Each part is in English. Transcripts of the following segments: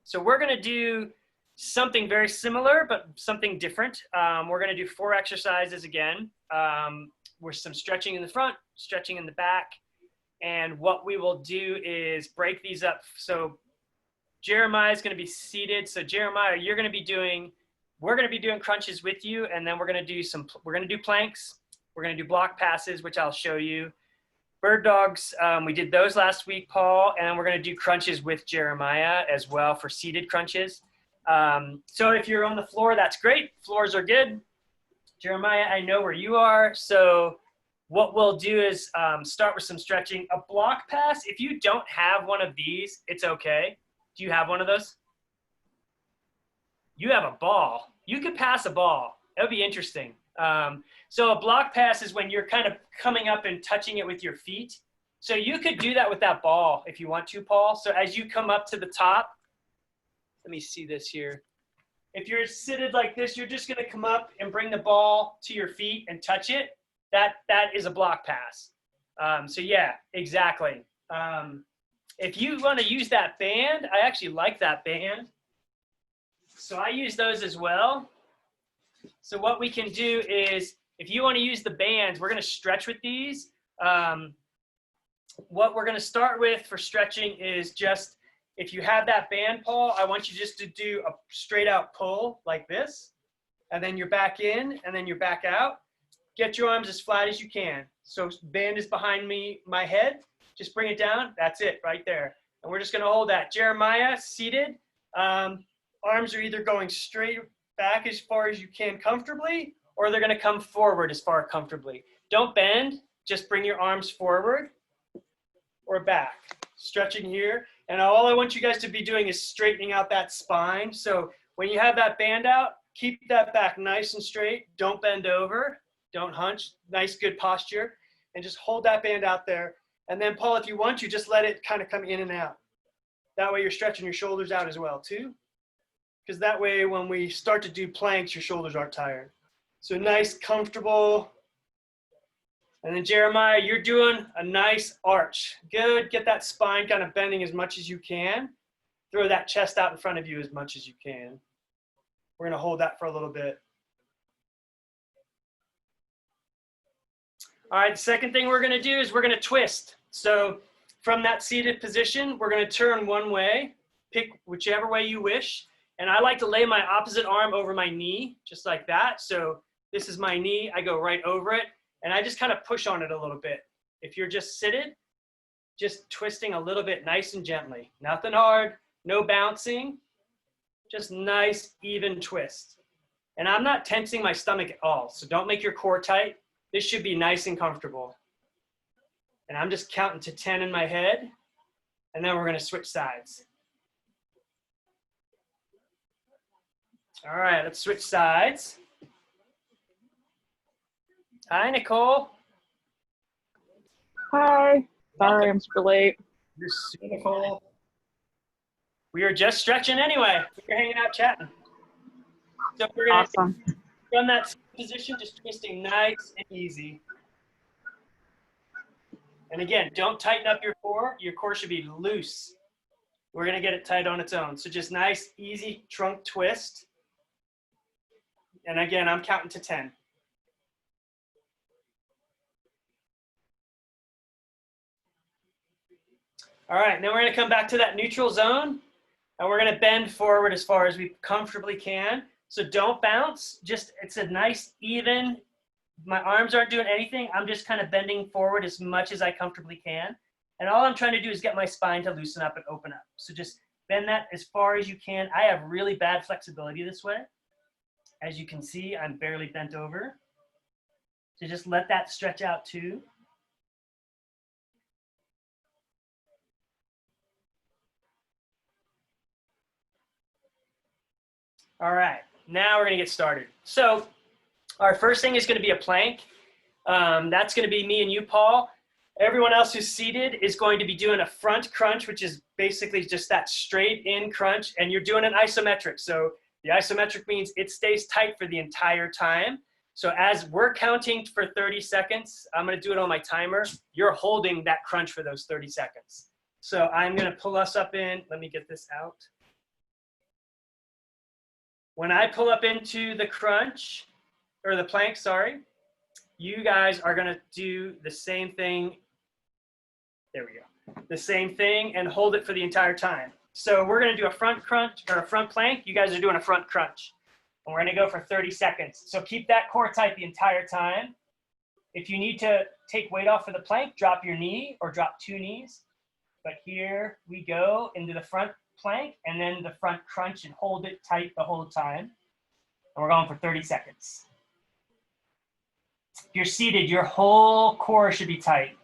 So we're gonna do something very similar, but something different. We're gonna do 4 exercises again, with some stretching in the front, stretching in the back. And what we will do is break these up. So Jeremiah is gonna be seated. So Jeremiah, we're gonna be doing crunches with you, and then we're gonna do planks. We're gonna do block passes, which I'll show you. Bird dogs, we did those last week, Paul, and we're gonna do crunches with Jeremiah as well for seated crunches. So if you're on the floor, that's great. Floors are good. Jeremiah, I know where you are. So what we'll do is start with some stretching. A block pass, if you don't have one of these, it's okay. Do you have one of those? You have a ball. You could pass a ball. That would be interesting. So a block pass is when you're kind of coming up and touching it with your feet. So you could do that with that ball if you want to, Paul. So as you come up to the top, let me see this here. If you're seated like this, you're just gonna come up and bring the ball to your feet and touch it. That is a block pass. So yeah, exactly. If you wanna use that band, I actually like that band. So I use those as well. So what we can do is, if you want to use the bands, we're going to stretch with these. What we're going to start with for stretching is just, if you have that band, Paul, I want you just to do a straight out pull like this, and then you're back in, and then you're back out. Get your arms as flat as you can. So band is behind my head. Just bring it down. That's it right there. And we're just going to hold that. Jeremiah, seated. Arms are either going straight back as far as you can comfortably, or they're going to come forward as far comfortably. Don't bend, just bring your arms forward or back. Stretching here. And all I want you guys to be doing is straightening out that spine. So when you have that band out, keep that back nice and straight. Don't bend over, don't hunch. Nice, good posture. And just hold that band out there. And then Paul, if you want to, just let it kind of come in and out. That way you're stretching your shoulders out as well too. Because that way, when we start to do planks, your shoulders aren't tired. So nice, comfortable. And then Jeremiah, you're doing a nice arch. Good, get that spine kind of bending as much as you can. Throw that chest out in front of you as much as you can. We're gonna hold that for a little bit. All right, the second thing we're gonna do is we're gonna twist. So from that seated position, we're gonna turn one way, pick whichever way you wish. And I like to lay my opposite arm over my knee, just like that. So this is my knee, I go right over it, and I just kind of push on it a little bit. If you're just seated, just twisting a little bit nice and gently. Nothing hard, no bouncing, just nice, even twist. And I'm not tensing my stomach at all, so don't make your core tight. This should be nice and comfortable. And I'm just counting to 10 in my head, and then we're gonna switch sides. All right, let's switch sides. Hi, Nicole. Hi. Sorry, I'm super late. You're super Nicole. We are just stretching anyway. We're hanging out chatting. So we're gonna Awesome. from that position, just twisting nice and easy. And again, don't tighten up your core. Your core should be loose. We're gonna get it tight on its own. So just nice, easy trunk twist. And again, I'm counting to 10. All right, now we're gonna come back to that neutral zone, and we're gonna bend forward as far as we comfortably can. So don't bounce, just, it's a nice, even, my arms aren't doing anything. I'm just kind of bending forward as much as I comfortably can. And all I'm trying to do is get my spine to loosen up and open up. So just bend that as far as you can. I have really bad flexibility this way. As you can see, I'm barely bent over. So just let that stretch out too. All right, now we're gonna get started. So our first thing is gonna be a plank. That's gonna be me and you, Paul. Everyone else who's seated is going to be doing a front crunch, which is basically just that straight in crunch, and you're doing an isometric. So the isometric means it stays tight for the entire time. So as we're counting for 30 seconds, I'm gonna do it on my timer. You're holding that crunch for those 30 seconds. So I'm gonna pull us up in, let me get this out. When I pull up into the crunch, or the plank, sorry, you guys are gonna do the same thing. There we go. The same thing and hold it for the entire time. So we're gonna do a front crunch or a front plank. You guys are doing a front crunch. And we're gonna go for 30 seconds. So keep that core tight the entire time. If you need to take weight off of the plank, drop your knee or drop 2 knees. But here we go into the front plank and then the front crunch and hold it tight the whole time. And we're going for 30 seconds. If you're seated, your whole core should be tight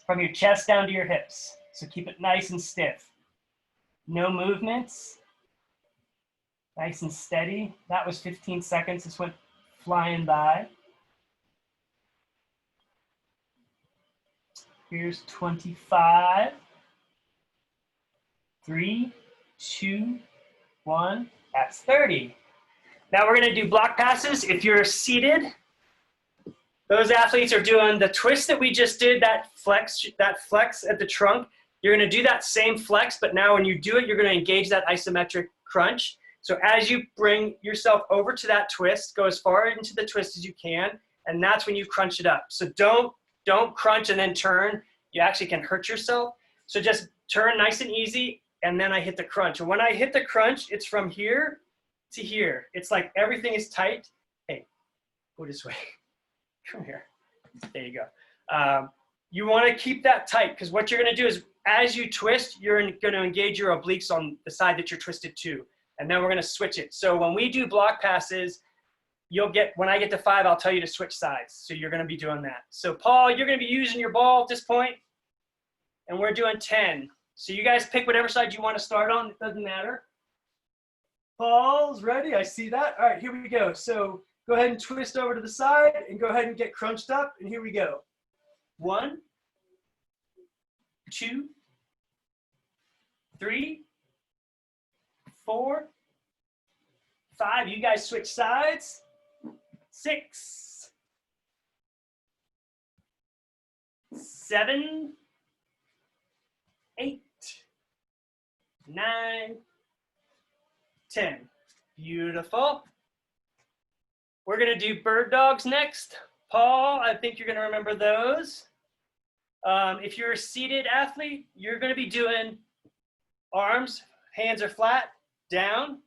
from your chest down to your hips. So keep it nice and stiff. No movements. Nice and steady. That was 15 seconds. This went flying by. Here's 25. 3, 2, 1. That's 30. Now we're going to do block passes. If you're seated, those athletes are doing the twist that we just did, that flex at the trunk. You're going to do that same flex, but now when you do it, you're going to engage that isometric crunch. So as you bring yourself over to that twist, go as far into the twist as you can, and that's when you crunch it up. So don't crunch and then turn. You actually can hurt yourself. So just turn nice and easy, and then I hit the crunch. And when I hit the crunch, it's from here to here. It's like everything is tight. Hey, go this way. Come here. There you go. You want to keep that tight because what you're going to do is as you twist, you're going to engage your obliques on the side that you're twisted to. And then we're going to switch it. So when we do block passes, when I get to 5, I'll tell you to switch sides. So you're going to be doing that. So Paul, you're going to be using your ball at this point, and we're doing 10. So you guys pick whatever side you want to start on. It doesn't matter. Paul's ready. I see that. All right, here we go. So go ahead and twist over to the side and go ahead and get crunched up. And here we go. 1, 2, 3, 4, 5. You guys switch sides. 6, 7, 8, 9, 10. Beautiful. We're going to do bird dogs next. Paul, I think you're going to remember those. If you're a seated athlete, you're going to be doing arms, hands are flat, down,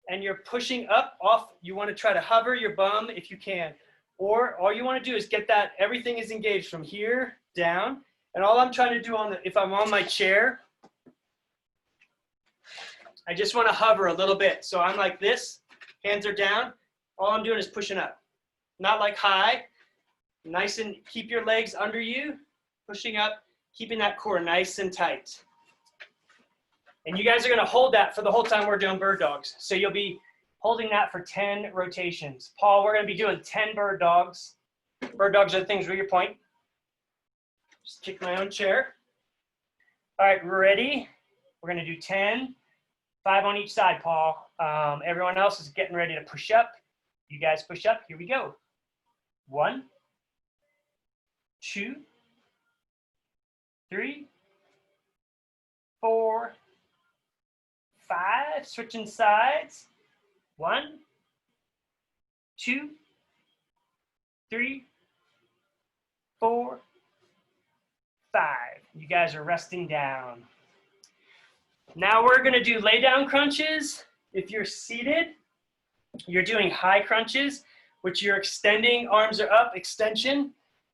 and you're pushing up, off. You want to try to hover your bum if you can. Or all you want to do is get that, everything is engaged from here down. And all I'm trying to do if I'm on my chair, I just want to hover a little bit. So I'm like this, hands are down. All I'm doing is pushing up. Not like high. Nice and keep your legs under you, pushing up, keeping that core nice and tight. And you guys are going to hold that for the whole time we're doing bird dogs. So you'll be holding that for 10 rotations. Paul, we're going to be doing 10 bird dogs. Bird dogs are the things where you point. Just kick my own chair. All right, ready? We're going to do 10, 5 on each side, Paul. Everyone else is getting ready to push up. You guys push up. Here we go. 1, 2, 3, 4, 5. Switching sides. 1, 2, 3, 4, 5. You guys are resting down. Now we're going to do lay down crunches. If you're seated, you're doing high crunches, which you're extending, arms are up, extension.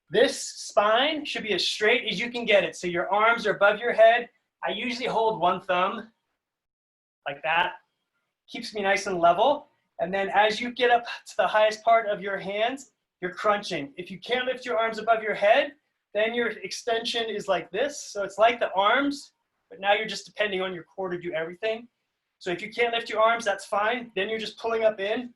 This spine should be as straight as you can get it. So your arms are above your head. I usually hold one thumb like that. Keeps me nice and level. And then as you get up to the highest part of your hands, you're crunching. If you can't lift your arms above your head, then your extension is like this. So it's like the arms, but now you're just depending on your core to do everything. So if you can't lift your arms, that's fine. Then you're just pulling up in.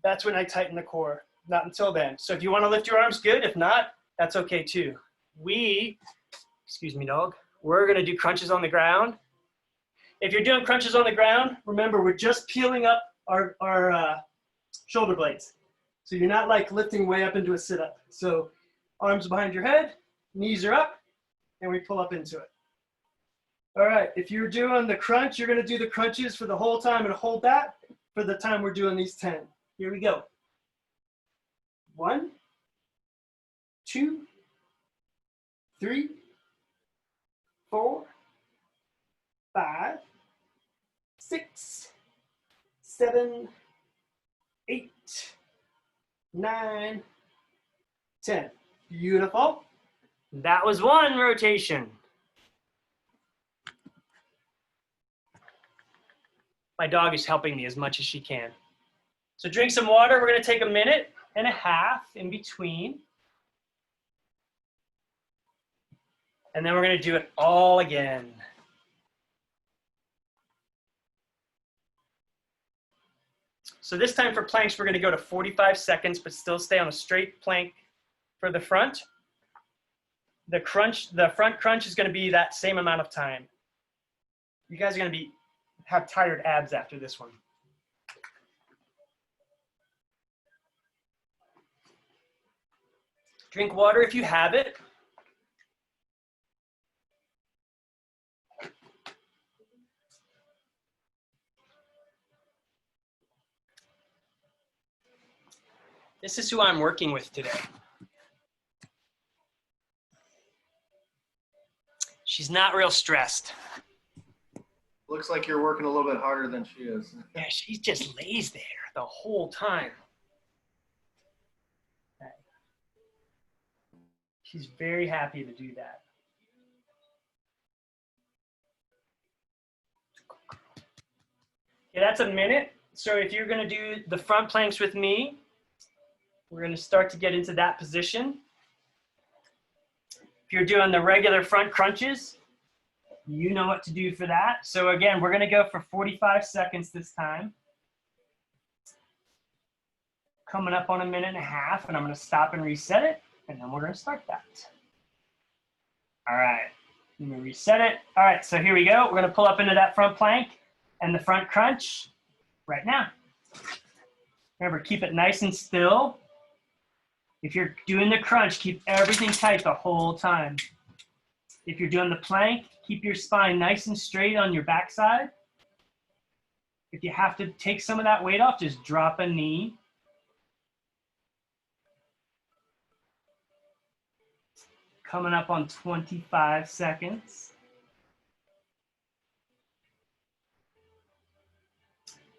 That's when I tighten the core. Not until then. So if you want to lift your arms, good. If not, that's okay too. Excuse me, dog. We're going to do crunches on the ground. If you're doing crunches on the ground, remember we're just peeling up our shoulder blades. So you're not like lifting way up into a sit-up. So arms behind your head, knees are up, and we pull up into it. All right, if you're doing the crunch, you're going to do the crunches for the whole time and hold that. for the time we're doing these 10. Here we go. 1, 2, 3, 4, 5, 6, 7, 8, 9, 10. Beautiful. That was one rotation. My dog is helping me as much as she can. So drink some water. We're going to take a minute and a half in between. And then we're going to do it all again. So this time for planks, we're going to go to 45 seconds, but still stay on a straight plank for the front. The front crunch is going to be that same amount of time. You guys are going to have tired abs after this one. Drink water if you have it. This is who I'm working with today. She's not real stressed. Looks like you're working a little bit harder than she is. Yeah, she just lays there the whole time. Okay. She's very happy to do that. Okay, that's a minute. So if you're going to do the front planks with me, we're going to start to get into that position. If you're doing the regular front crunches, you know what to do for that. So again, we're going to go for 45 seconds this time. Coming up on a minute and a half, and I'm going to stop and reset it, and then we're going to start that. All right, let me reset it. All right, so here we go. We're going to pull up into that front plank and the front crunch right now. Remember, keep it nice and still. If you're doing the crunch, keep everything tight the whole time. If you're doing the plank, keep your spine nice and straight on your backside. If you have to take some of that weight off, just drop a knee. Coming up on 25 seconds.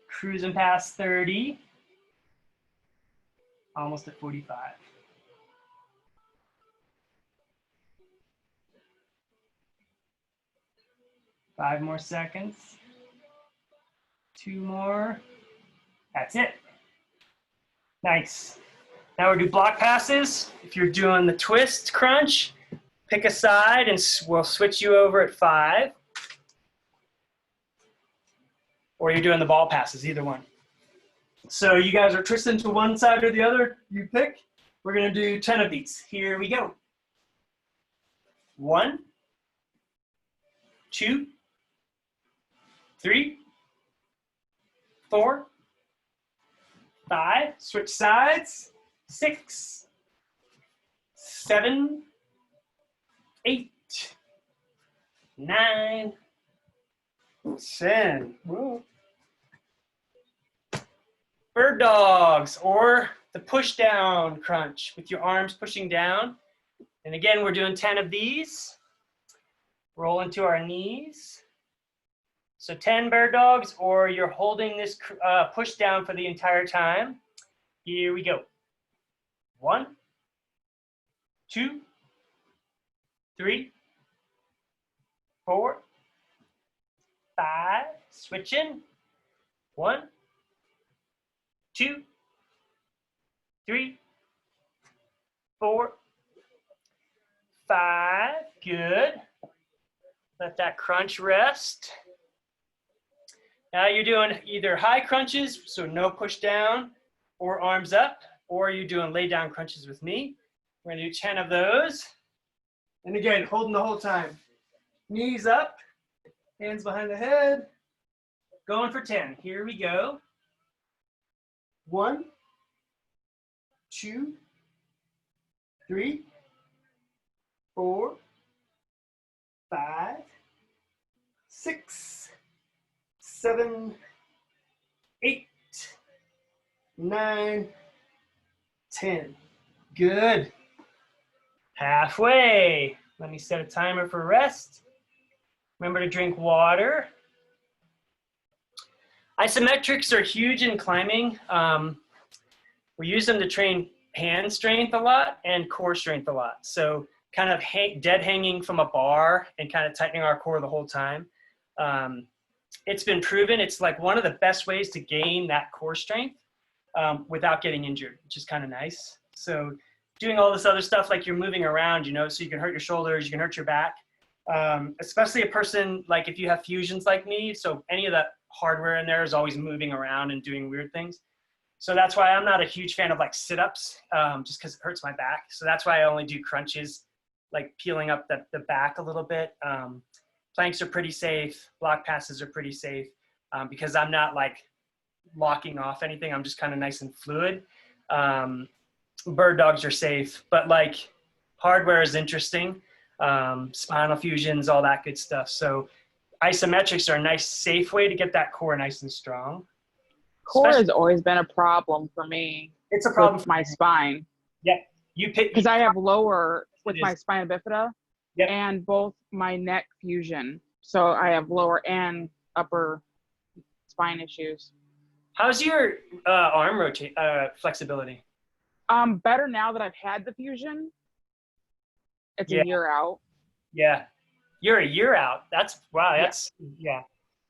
Cruising past 30. Almost at 45. 5 more seconds. 2 more. That's it. Nice. Now we'll do block passes. If you're doing the twist crunch, pick a side and we'll switch you over at 5. Or you're doing the ball passes, either one. So you guys are twisting to one side or the other, you pick. We're going to do 10 of these. Here we go. 1, 2, 3, 4, 5, switch sides, 6, 7, 8, 9, 10. Whoa. Bird dogs, or the push down crunch with your arms pushing down. And again, we're doing 10 of these. Roll into our knees. So 10 bird dogs, or you're holding this push down for the entire time. Here we go. 1, 2, 3, 4, 5, switching. 1, 2, 3, 4, 5, good. Let that crunch rest. Now you're doing either high crunches, so no push down or arms up, or you're doing lay down crunches with me. We're gonna do 10 of those. And again, holding the whole time. Knees up, hands behind the head. Going for 10, here we go. 1, 2, 3, 4, 5, 6, 7, 8, 9, 10. Good. Halfway. Let me set a timer for rest. Remember to drink water. Isometrics are huge in climbing. We use them to train hand strength a lot and core strength a lot. So kind of dead hanging from a bar and kind of tightening our core the whole time. It's been proven it's like one of the best ways to gain that core strength without getting injured, which is kind of nice. So doing all this other stuff, like you're moving around, you know, so you can hurt your shoulders, you can hurt your back, especially a person like if you have fusions like me. So any of that hardware in there is always moving around and doing weird things. So that's why I'm not a huge fan of like sit-ups, just because it hurts my back. So that's why I only do crunches, like peeling up the back a little bit. Planks are pretty safe. Block passes are pretty safe because I'm not like locking off anything. I'm just kind of nice and fluid. Bird dogs are safe, but like hardware is interesting. Spinal fusions, all that good stuff. So isometrics are a nice, safe way to get that core nice and strong. Core has always been a problem for me. It's a problem with my spine. Yeah, you pick because I have lower with my is. spina bifida Yep. and both my neck fusion. So I have lower and upper spine issues. How's your arm flexibility? Better now that I've had the fusion. It's Yeah. a year out. Yeah, you're a year out. That's wow. That's yeah.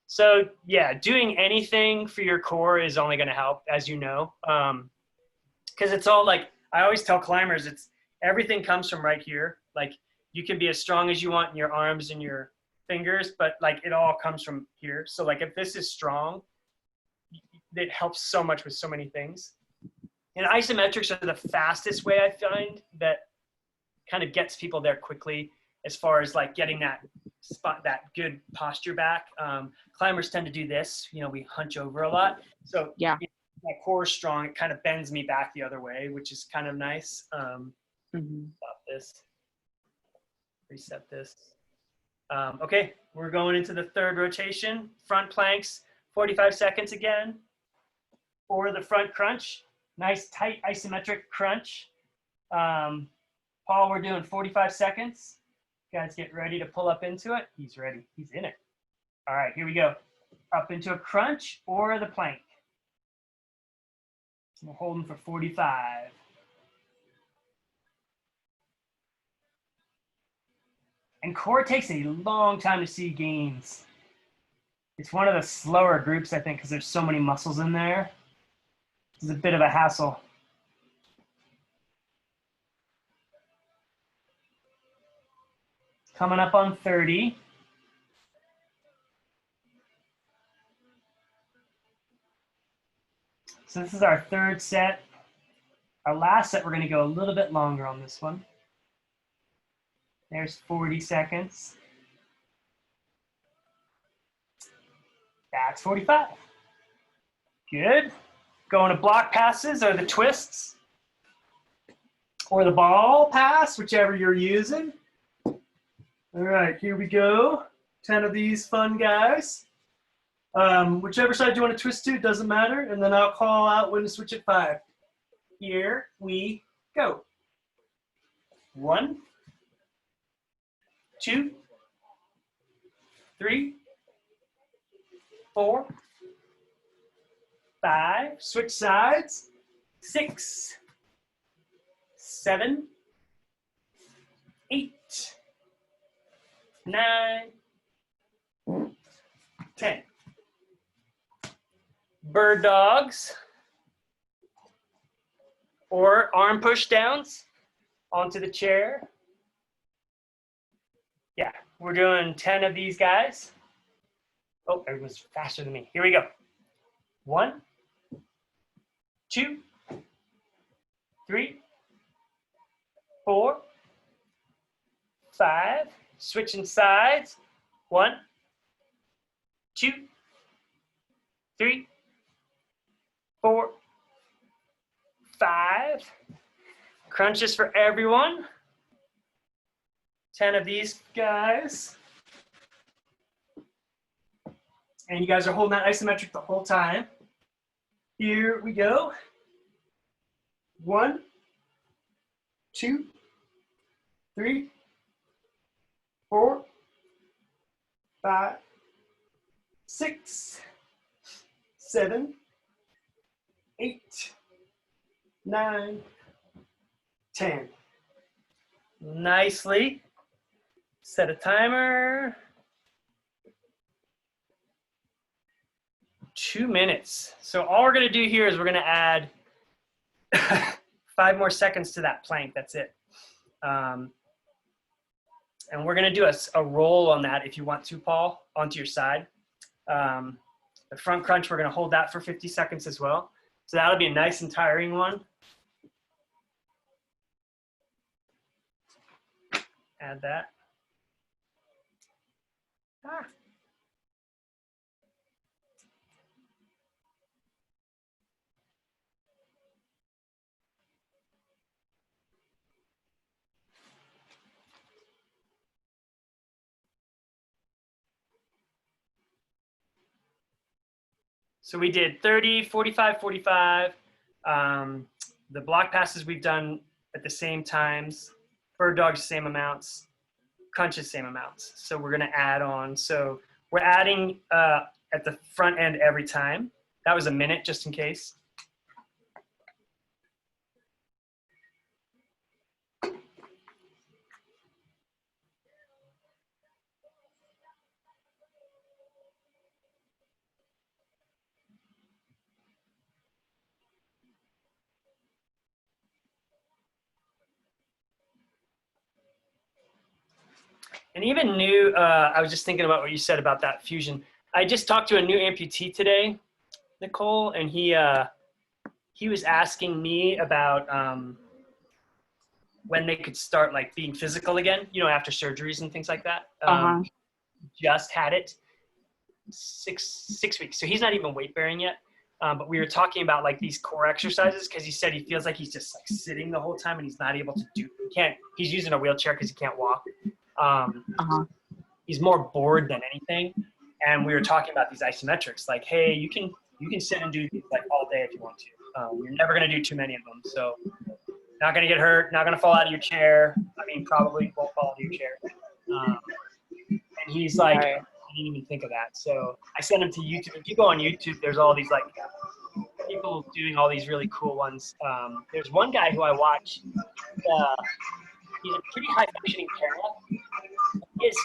So yeah, doing anything for your core is only going to help, as you know, because it's all like I always tell climbers, it's everything comes from right here. Like you can be as strong as you want in your arms and your fingers, but like it all comes from here. So like if this is strong, it helps so much with so many things. And isometrics are the fastest way I find that kind of gets people there quickly as far as like getting that spot, that good posture back. Climbers tend to do this, you know, we hunch over a lot. So yeah, my core is strong. It kind of bends me back the other way, which is kind of nice. Stop this, reset this. Okay, we're going into the third rotation. Front planks, 45 seconds again. For the front crunch, nice tight isometric crunch. Paul, we're doing 45 seconds. Guys, get ready to pull up into it. He's ready. He's in it. All right, here we go. Up into a crunch or the plank. We're holding for 45. And core takes a long time to see gains. It's one of the slower groups, I think, because there's so many muscles in there. It's a bit of a hassle. Coming up on 30. So this is our third set. Our last set, we're going to go a little bit longer on this one. There's 40 seconds. That's 45. Good. Going to block passes or the twists or the ball pass, whichever you're using. All right, here we go. 10 of these fun guys. Whichever side you want to twist to, doesn't matter. And then I'll call out when to switch at 5. Here we go. 1, 2, 3, 4, 5. Switch sides. 6, 7, 8, 9, 10. Bird dogs or arm push downs onto the chair. Yeah, we're doing 10 of these guys. Oh, everyone's faster than me. Here we go. 1, 2, 3, 4, 5. Switching sides. 1, 2, 3, 4, 5. Crunches for everyone. 10 of these guys. And you guys are holding that isometric the whole time. Here we go. 1, 2, 3, 4, 5, 6, 7, 8, 9, 10. Nicely. Set a timer. 2 minutes. So all we're going to do here is we're going to add 5 more seconds to that plank. That's it. And we're going to do a roll on that if you want to, Paul, onto your side. The front crunch, we're going to hold that for 50 seconds as well. So that'll be a nice and tiring one. Add that. Ah. So we did 30, 45, 45. The block passes we've done at the same times. Bird dogs, same amounts. Crunches, same amounts. So we're going to add on. So we're adding at the front end every time. That was a minute, just in case. And even new, I was just thinking about what you said about that fusion. I just talked to a new amputee today, Nicole, and he was asking me about when they could start like being physical again, you know, after surgeries and things like that. Just had it 6 weeks. So he's not even weight bearing yet. But we were talking about like these core exercises because he said he feels like he's just like sitting the whole time and he's not able to he's using a wheelchair because he can't walk. He's more bored than anything. And we were talking about these isometrics, like, hey, you can sit and do these like all day if you want to. You're never going to do too many of them. So not going to get hurt, not going to fall out of your chair. I mean, probably won't fall out of your chair. And he's like, I didn't even think of that. So I sent him to YouTube. If you go on YouTube, there's all these like people doing all these really cool ones. There's one guy who I watch. He's a pretty high functioning para. He is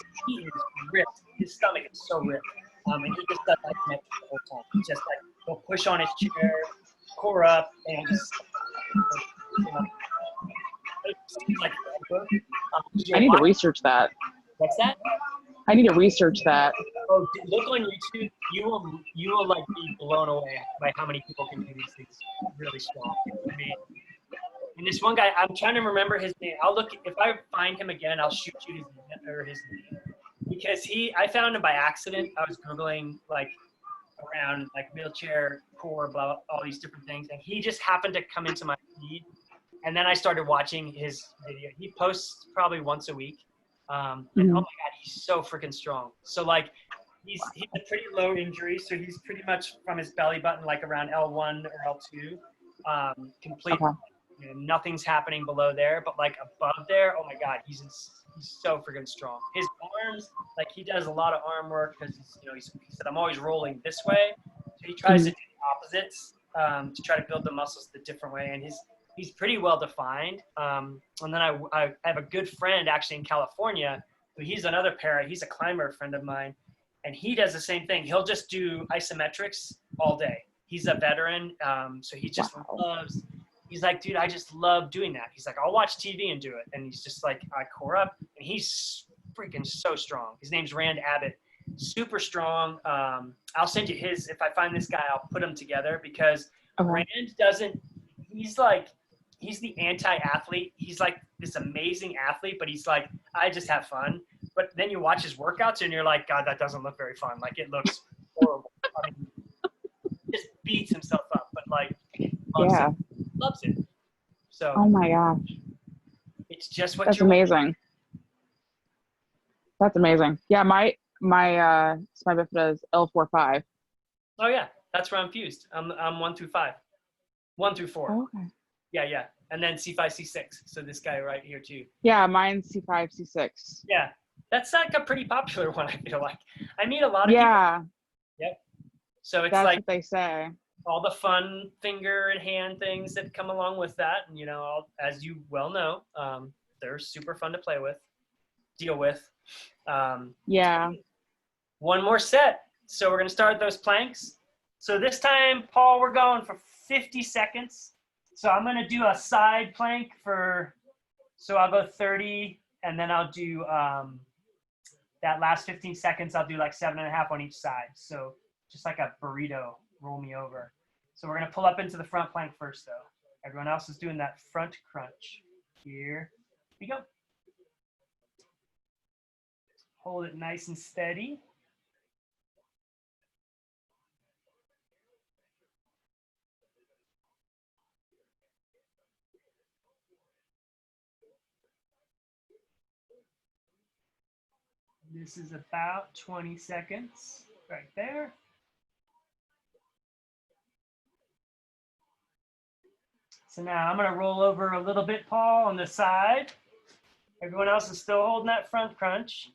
ripped. His stomach is so ripped. And he just does like the whole time. He just like will push on his chair, core up, and just you know. It seems like I need to research that. What's that? I need to research that. Oh, look on YouTube. You will like be blown away by how many people can do these things really strong. I mean, and this one guy, I'm trying to remember his name. I'll look if I find him again. I'll shoot you his name because I found him by accident. I was googling like around like wheelchair core, blah, blah, all these different things, and he just happened to come into my feed, and then I started watching his video. He posts probably once a week. And oh my God, he's so freaking strong. So like, he's a pretty low injury. So he's pretty much from his belly button, like around L1 or L2, complete. Okay. You know, nothing's happening below there, but like above there, oh my God, he's so freaking strong. His arms, like he does a lot of arm work because he said I'm always rolling this way, so he tries to do the opposites to try to build the muscles the different way, and he's pretty well defined. And then I have a good friend actually in California, who he's another para. He's a climber friend of mine, and he does the same thing. He'll just do isometrics all day. He's a veteran, so he just loves. He's like, dude, I just love doing that. He's like, I'll watch TV and do it. And he's just like, I core up. And he's freaking so strong. His name's Rand Abbott. Super strong. I'll send you his. If I find this guy, I'll put them together because Rand doesn't, he's the anti-athlete. He's like this amazing athlete, but he's like, I just have fun. But then you watch his workouts and you're like, God, that doesn't look very fun. Like, it looks horrible. I mean, he just beats himself up, but like, loves it. So oh my gosh, it's just what that's amazing. That's amazing. Yeah, my spine bifida is L4-5. Oh yeah, that's where I'm fused. I'm 1 through 5, 1 through 4. Oh, okay. Yeah, yeah. And then C5, C6. So this guy right here too. Yeah, mine's C5, C6. Yeah. That's like a pretty popular one, I feel like. I meet a lot of people. Yeah, Yep. So it's that's like what they say. all the fun finger and hand things that come along with that. And, you know, as you well know, they're super fun to play with, deal with. Yeah. One more set. So we're going to start those planks. So this time, Paul, we're going for 50 seconds. So I'm going to do a side plank so I'll go 30, and then I'll do that last 15 seconds, I'll do like 7.5 on each side. So just like a burrito, roll me over. So we're going to pull up into the front plank first, though. Everyone else is doing that front crunch. Here we go. Hold it nice and steady. This is about 20 seconds right there. So now I'm going to roll over a little bit, Paul, on the side. Everyone else is still holding that front crunch.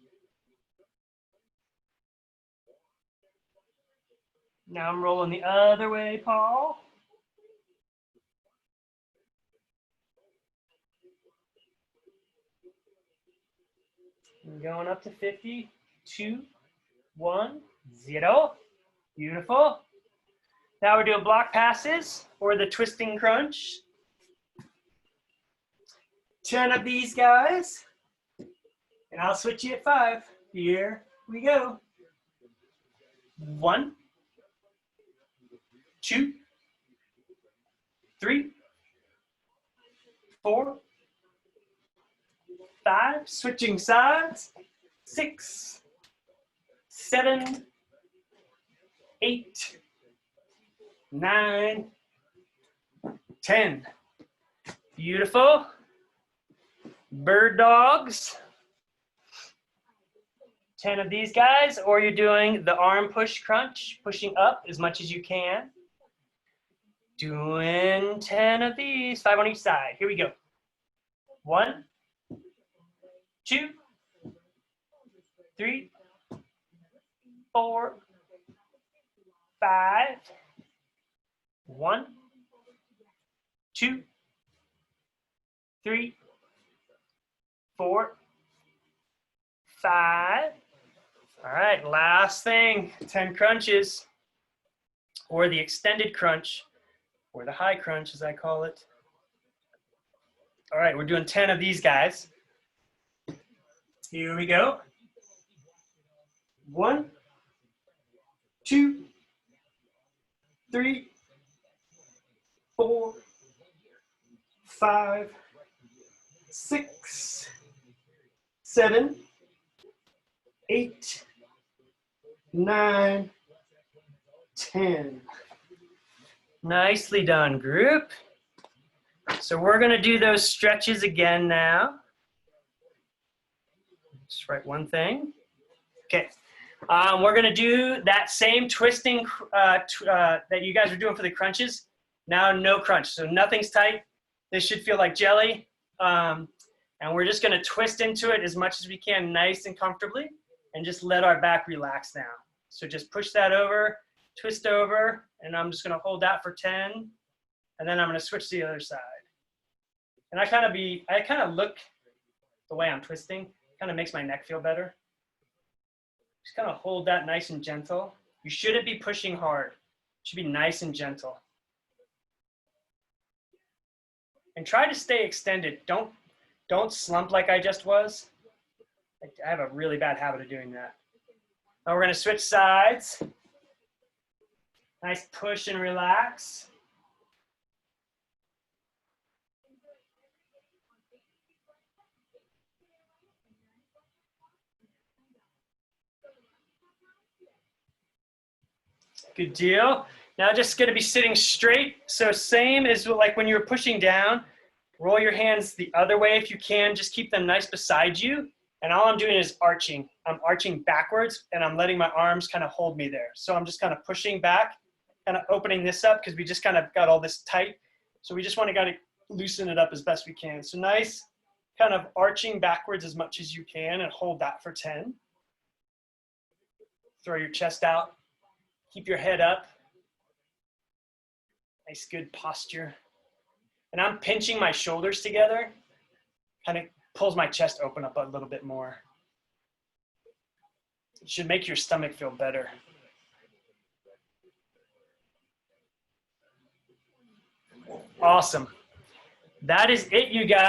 Now I'm rolling the other way, Paul. I'm going up to 50, 2, 1, 0. Beautiful. Now we're doing block passes or the twisting crunch. 10 of these guys. And I'll switch you at 5. Here we go. 1, 2, 3, 4, 5, switching sides, 6, 7, 8, 9, 10. Beautiful. Bird dogs. 10 of these guys, or you're doing the arm push crunch, pushing up as much as you can. Doing 10 of these, 5 on each side. Here we go. 1, 2, 3, 4, 5. 1, 2, 3, 4, 5. All right, last thing, 10 crunches, or the extended crunch, or the high crunch as I call it. All right, we're doing 10 of these guys. Here we go. 1, 2, 3, 4, 5, 6, 7, 8, 9, 10. Nicely done, group. So we're going to do those stretches again now. Just write one thing. Okay. We're going to do that same twisting that you guys are doing for the crunches. Now no crunch. So nothing's tight. This should feel like jelly. And we're just going to twist into it as much as we can, nice and comfortably, and just let our back relax now. So just push that over, twist over, and I'm just going to hold that for 10, and then I'm going to switch to the other side. And I kind of look the way I'm twisting, kind of makes my neck feel better. Just kind of hold that nice and gentle. You shouldn't be pushing hard. It should be nice and gentle. And try to stay extended. Don't slump like I just was. I have a really bad habit of doing that. Now we're going to switch sides. Nice push and relax. Good deal. Now just going to be sitting straight. So same as like when you were pushing down, roll your hands the other way if you can. Just keep them nice beside you. And all I'm doing is arching. I'm arching backwards and I'm letting my arms kind of hold me there. So I'm just kind of pushing back, kind of opening this up because we just kind of got all this tight. So we just want to loosen it up as best we can. So nice kind of arching backwards as much as you can and hold that for 10. Throw your chest out. Keep your head up. Nice, good posture. And I'm pinching my shoulders together. Kind of pulls my chest open up a little bit more. It should make your stomach feel better. Awesome. That is it, you guys.